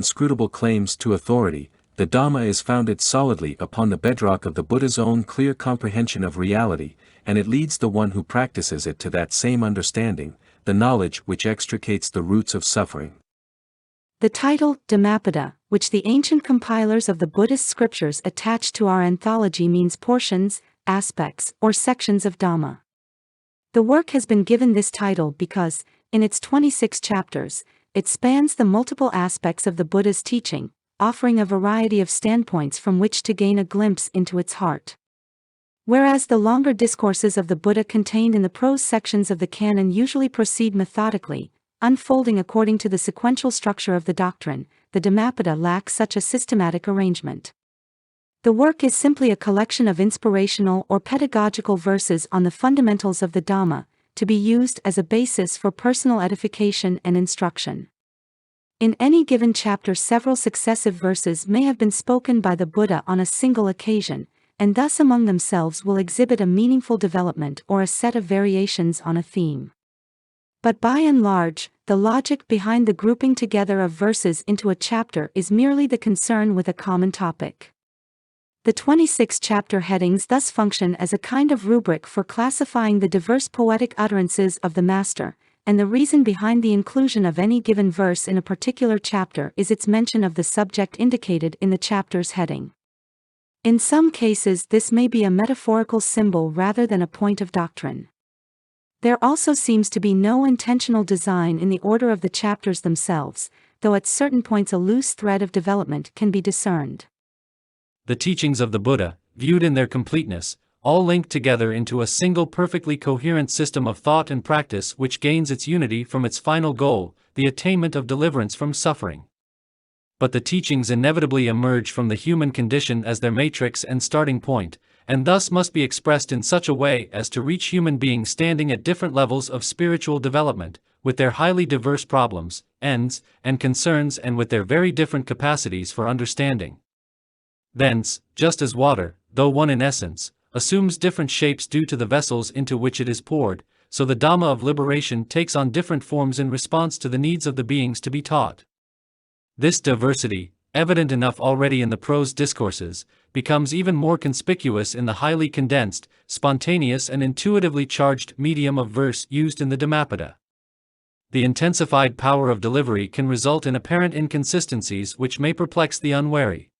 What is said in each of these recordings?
inscrutable claims to authority, the Dhamma is founded solidly upon the bedrock of the Buddha's own clear comprehension of reality, and it leads the one who practices it to that same understanding, the knowledge which extricates the roots of suffering. The title, Dhammapada, which the ancient compilers of the Buddhist scriptures attached to our anthology means portions, aspects, or sections of Dhamma. The work has been given this title because, in its 26 chapters, it spans the multiple aspects of the Buddha's teaching, offering a variety of standpoints from which to gain a glimpse into its heart. Whereas the longer discourses of the Buddha contained in the prose sections of the canon usually proceed methodically, unfolding according to the sequential structure of the doctrine, the Dhammapada lacks such a systematic arrangement. The work is simply a collection of inspirational or pedagogical verses on the fundamentals of the Dhamma, to be used as a basis for personal edification and instruction. In any given chapter, several successive verses may have been spoken by the Buddha on a single occasion, and thus among themselves will exhibit a meaningful development or a set of variations on a theme. But by and large, the logic behind the grouping together of verses into a chapter is merely the concern with a common topic. The 26 chapter headings thus function as a kind of rubric for classifying the diverse poetic utterances of the Master, and the reason behind the inclusion of any given verse in a particular chapter is its mention of the subject indicated in the chapter's heading. In some cases, this may be a metaphorical symbol rather than a point of doctrine. There also seems to be no intentional design in the order of the chapters themselves, though at certain points a loose thread of development can be discerned. The teachings of the Buddha, viewed in their completeness, all link together into a single perfectly coherent system of thought and practice which gains its unity from its final goal, the attainment of deliverance from suffering. But the teachings inevitably emerge from the human condition as their matrix and starting point, and thus must be expressed in such a way as to reach human beings standing at different levels of spiritual development, with their highly diverse problems, ends, and concerns, and with their very different capacities for understanding. Thence, just as water, though one in essence, assumes different shapes due to the vessels into which it is poured, so the Dhamma of liberation takes on different forms in response to the needs of the beings to be taught. This diversity, evident enough already in the prose discourses, becomes even more conspicuous in the highly condensed, spontaneous and intuitively charged medium of verse used in the Dhammapada. The intensified power of delivery can result in apparent inconsistencies which may perplex the unwary.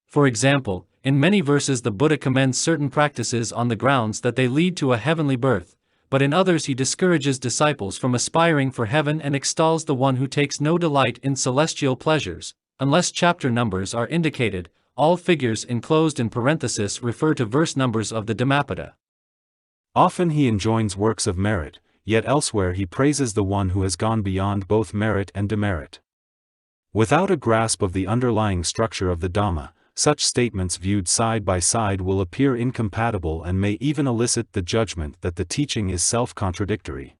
For example, in many verses the Buddha commends certain practices on the grounds that they lead to a heavenly birth, but in others he discourages disciples from aspiring for heaven and extols the one who takes no delight in celestial pleasures. Unless chapter numbers are indicated, all figures enclosed in parenthesis refer to verse numbers of the Dhammapada. Often he enjoins works of merit, yet elsewhere he praises the one who has gone beyond both merit and demerit. Without a grasp of the underlying structure of the Dhamma, such statements viewed side by side will appear incompatible and may even elicit the judgment that the teaching is self-contradictory.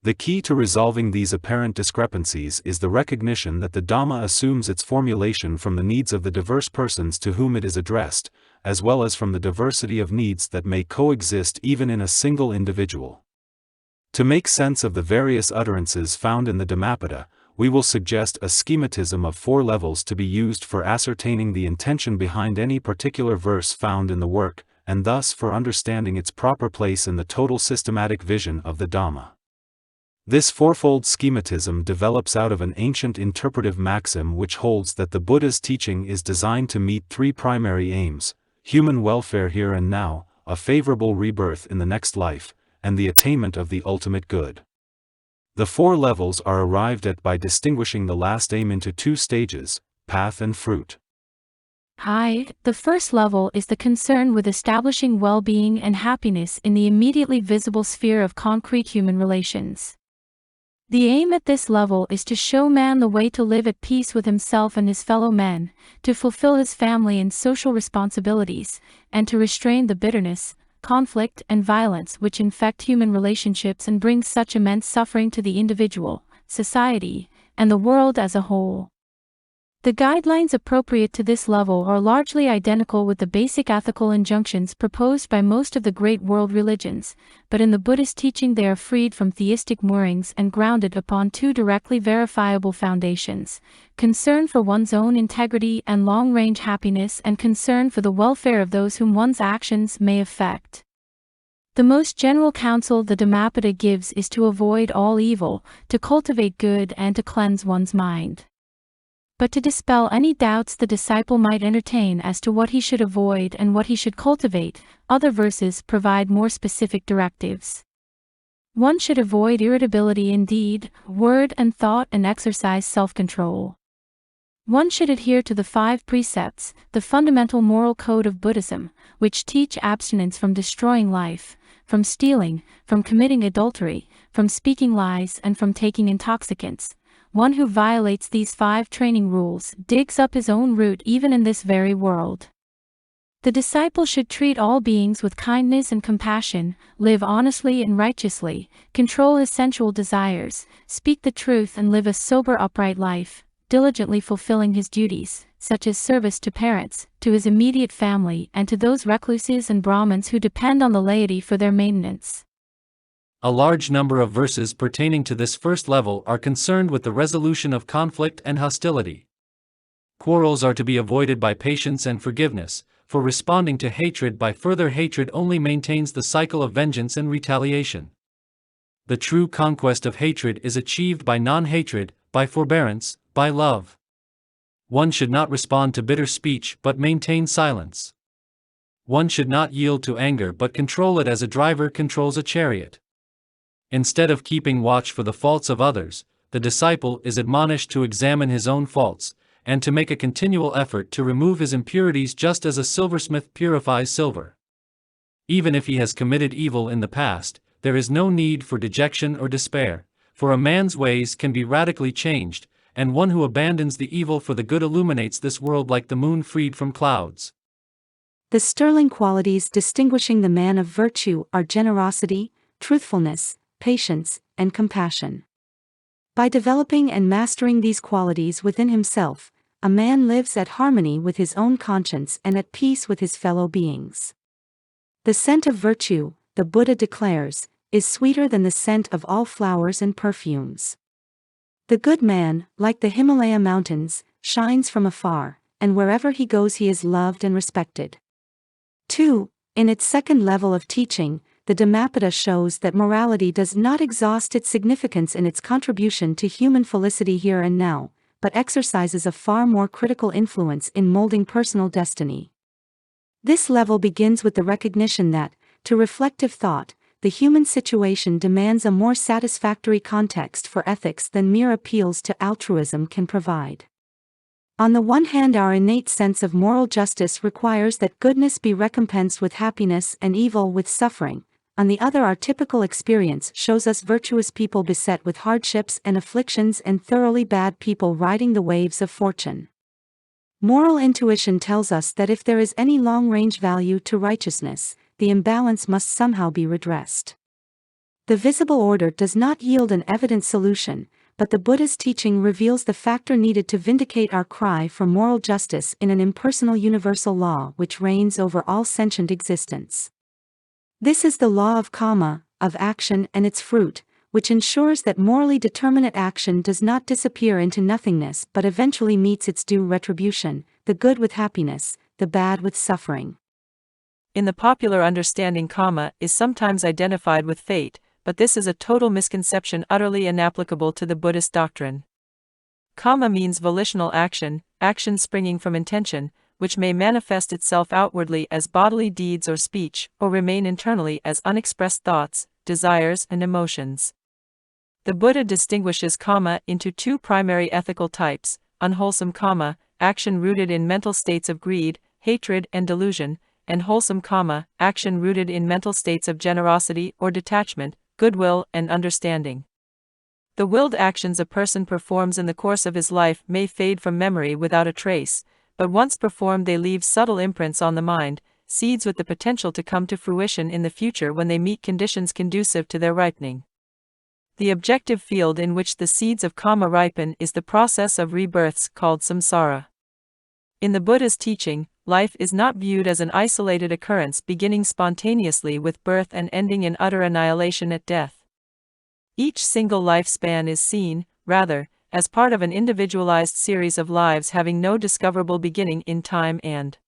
The key to resolving these apparent discrepancies is the recognition that the Dhamma assumes its formulation from the needs of the diverse persons to whom it is addressed, as well as from the diversity of needs that may coexist even in a single individual. To make sense of the various utterances found in the Dhammapada, we will suggest a schematism of 4 levels to be used for ascertaining the intention behind any particular verse found in the work, and thus for understanding its proper place in the total systematic vision of the Dhamma. This fourfold schematism develops out of an ancient interpretive maxim which holds that the Buddha's teaching is designed to meet 3 primary aims: human welfare here and now, a favorable rebirth in the next life, and the attainment of the ultimate good. The 4 levels are arrived at by distinguishing the last aim into 2 stages, path and fruit. The first level is the concern with establishing well-being and happiness in the immediately visible sphere of concrete human relations. The aim at this level is to show man the way to live at peace with himself and his fellow men, to fulfill his family and social responsibilities, and to restrain the bitterness, conflict and violence which infect human relationships and bring such immense suffering to the individual, society, and the world as a whole. The guidelines appropriate to this level are largely identical with the basic ethical injunctions proposed by most of the great world religions, but in the Buddhist teaching they are freed from theistic moorings and grounded upon two directly verifiable foundations: concern for one's own integrity and long-range happiness, and concern for the welfare of those whom one's actions may affect. The most general counsel the Dhammapada gives is to avoid all evil, to cultivate good, and to cleanse one's mind. But to dispel any doubts the disciple might entertain as to what he should avoid and what he should cultivate, other verses provide more specific directives. One should avoid irritability in deed, word, and thought, and exercise self-control. One should adhere to the 5 precepts, the fundamental moral code of Buddhism, which teach abstinence from destroying life, from stealing, from committing adultery, from speaking lies, and from taking intoxicants. One who violates these 5 training rules digs up his own root even in this very world. The disciple should treat all beings with kindness and compassion, live honestly and righteously, control his sensual desires, speak the truth, and live a sober, upright life, diligently fulfilling his duties, such as service to parents, to his immediate family, and to those recluses and Brahmins who depend on the laity for their maintenance. A large number of verses pertaining to this first level are concerned with the resolution of conflict and hostility. Quarrels are to be avoided by patience and forgiveness, for responding to hatred by further hatred only maintains the cycle of vengeance and retaliation. The true conquest of hatred is achieved by non-hatred, by forbearance, by love. One should not respond to bitter speech but maintain silence. One should not yield to anger but control it as a driver controls a chariot. Instead of keeping watch for the faults of others, the disciple is admonished to examine his own faults, and to make a continual effort to remove his impurities just as a silversmith purifies silver. Even if he has committed evil in the past, there is no need for dejection or despair, for a man's ways can be radically changed, and one who abandons the evil for the good illuminates this world like the moon freed from clouds. The sterling qualities distinguishing the man of virtue are generosity, truthfulness, patience, and compassion. By developing and mastering these qualities within himself, a man lives at harmony with his own conscience and at peace with his fellow beings. The scent of virtue, the Buddha declares, is sweeter than the scent of all flowers and perfumes. The good man, like the Himalaya mountains, shines from afar, and wherever he goes he is loved and respected. 2. In its second level of teaching, the Dhammapada shows that morality does not exhaust its significance in its contribution to human felicity here and now, but exercises a far more critical influence in molding personal destiny. This level begins with the recognition that, to reflective thought, the human situation demands a more satisfactory context for ethics than mere appeals to altruism can provide. On the one hand, our innate sense of moral justice requires that goodness be recompensed with happiness and evil with suffering. On the other, our typical experience shows us virtuous people beset with hardships and afflictions and thoroughly bad people riding the waves of fortune. Moral intuition tells us that if there is any long-range value to righteousness, the imbalance must somehow be redressed. The visible order does not yield an evident solution, but the Buddha's teaching reveals the factor needed to vindicate our cry for moral justice in an impersonal universal law which reigns over all sentient existence. This is the law of karma, of action and its fruit, which ensures that morally determinate action does not disappear into nothingness but eventually meets its due retribution, the good with happiness, the bad with suffering. In the popular understanding, karma is sometimes identified with fate, but this is a total misconception utterly inapplicable to the Buddhist doctrine. Karma means volitional action, action springing from intention, which may manifest itself outwardly as bodily deeds or speech, or remain internally as unexpressed thoughts, desires, and emotions. The Buddha distinguishes karma into 2 primary ethical types: unwholesome karma, action rooted in mental states of greed, hatred, and delusion, and wholesome karma, action rooted in mental states of generosity or detachment, goodwill, and understanding. The willed actions a person performs in the course of his life may fade from memory without a trace, but once performed they leave subtle imprints on the mind, seeds with the potential to come to fruition in the future when they meet conditions conducive to their ripening. The objective field in which the seeds of karma ripen is the process of rebirths called samsara. In the Buddha's teaching, life is not viewed as an isolated occurrence beginning spontaneously with birth and ending in utter annihilation at death. Each single lifespan is seen, rather, as part of an individualized series of lives having no discoverable beginning in time and